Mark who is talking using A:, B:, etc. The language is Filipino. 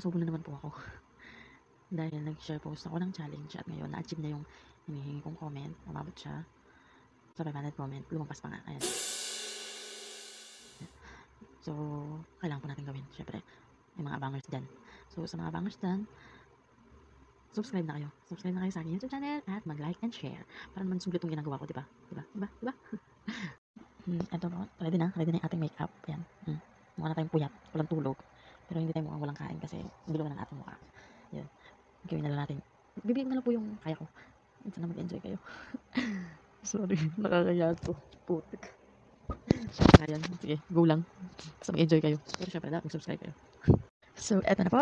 A: nasubo na naman po ako. Dahil nag-share post ako ng challenge at ngayon na-achieve na yung hinihingi kong comment. Umabot siya sa 500 comment. Lumampas pa nga. Ayan. So, kailangan po natin gawin. Siyempre, yung mga bangers dyan. So, sa mga bangers dyan, subscribe na kayo. Subscribe na kayo sa aking YouTube channel at mag-like and share. Para naman sulit yung ginagawa ko, diba? Diba? Ito po, ready na yung ating makeup. Yan. Mukha na tayong puyat, walang tulog. Pero hindi tayo mukhang walang kain kasi bilog na ng ating mukha. Yan. Gawin na lang natin. Bibigyan na lang po yung kaya ko. Sana mag-enjoy kayo. Sorry, nakakaya to. Putik. Ayan, sige, go lang. Basta mag-enjoy kayo. Pero syempre, dapat mag-subscribe kayo. So, eto na po.